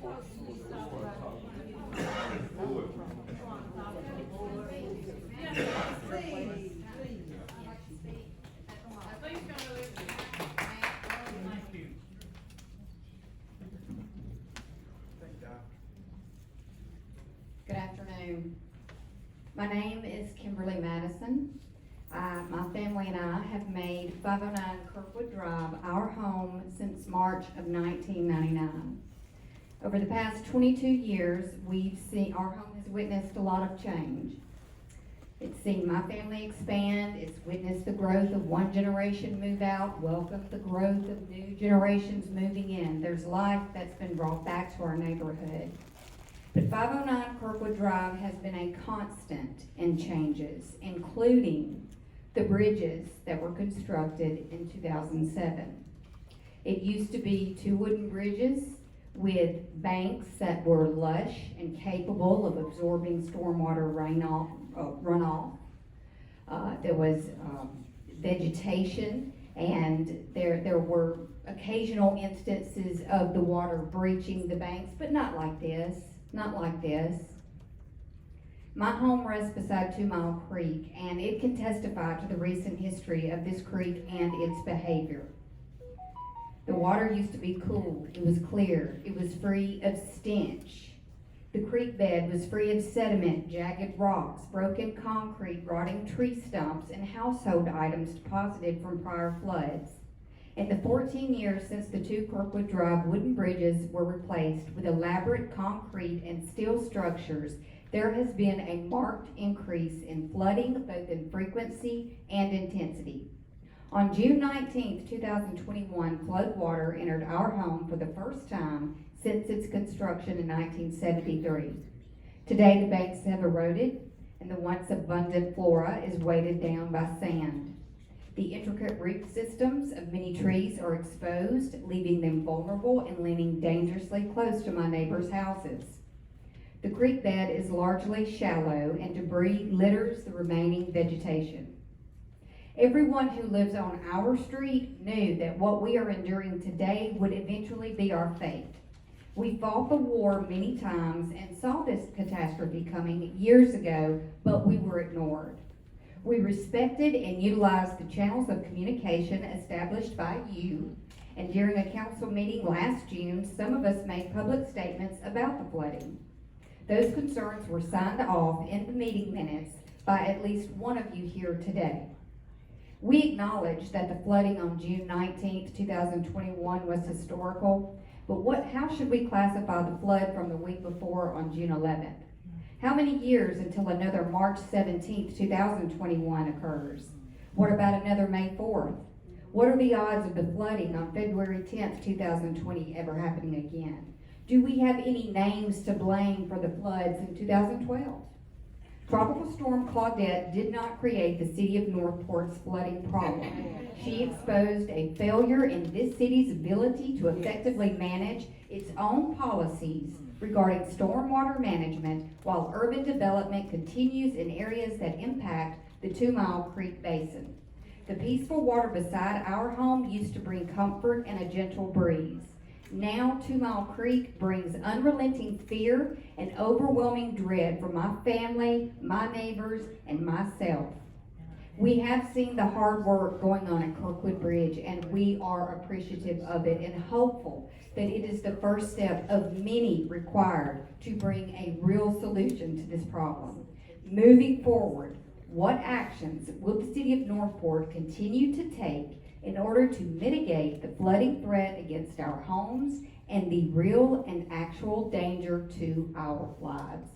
Good afternoon. My name is Kimberly Madison. My family and I have made 509 Kirkwood Drive our home since March of 1999. Over the past 22 years, our home has witnessed a lot of change. It's seen my family expand. It's witnessed the growth of one generation move out, welcomed the growth of new generations moving in. There's life that's been brought back to our neighborhood. But 509 Kirkwood Drive has been a constant in changes, including the bridges that were constructed in 2007. It used to be 2 wooden bridges with banks that were lush and capable of absorbing stormwater runoff. There was vegetation, and there were occasional instances of the water breaching the banks, but not like this. Not like this. My home rests beside 2 Mile Creek, and it can testify to the recent history of this creek and its behavior. The water used to be cool, it was clear, it was free of stench. The creek bed was free of sediment, jagged rocks, broken concrete, rotting tree stumps, and household items deposited from prior floods. In the 14 years since the 2 Kirkwood Drive wooden bridges were replaced with elaborate concrete and steel structures, there has been a marked increase in flooding, both in frequency and intensity. On June 19, 2021, flood water entered our home for the first time since its construction in 1973. Today, the banks have eroded, and the once abundant flora is weighted down by sand. The intricate root systems of many trees are exposed, leaving them vulnerable and leaning dangerously close to my neighbors' houses. The creek bed is largely shallow, and debris litters the remaining vegetation. Everyone who lives on our street knew that what we are enduring today would eventually be our fate. We fought the war many times and saw this catastrophe coming years ago, but we were ignored. We respected and utilized the channels of communication established by you, and during a council meeting last June, some of us made public statements about the flooding. Those concerns were signed off in the meeting minutes by at least one of you here today. We acknowledge that the flooding on June 19, 2021 was historical, but how should we classify the flood from the week before on June 11th? How many years until another March 17, 2021 occurs? What about another May 4th? What are the odds of the flooding on February 10, 2020 ever happening again? Do we have any names to blame for the floods in 2012? Tropical Storm Claudette did not create the city of Northport's flooding problem. She exposed a failure in this city's ability to effectively manage its own policies regarding stormwater management, while urban development continues in areas that impact the 2 Mile Creek Basin. The peaceful water beside our home used to bring comfort and a gentle breeze. Now 2 Mile Creek brings unrelenting fear and overwhelming dread for my family, my neighbors, and myself. We have seen the hard work going on at Kirkwood Bridge, and we are appreciative of it and hopeful that it is the first step of many required to bring a real solution to this problem. Moving forward, what actions will the city of Northport continue to take in order to mitigate the flooding threat against our homes and the real and actual danger to our lives?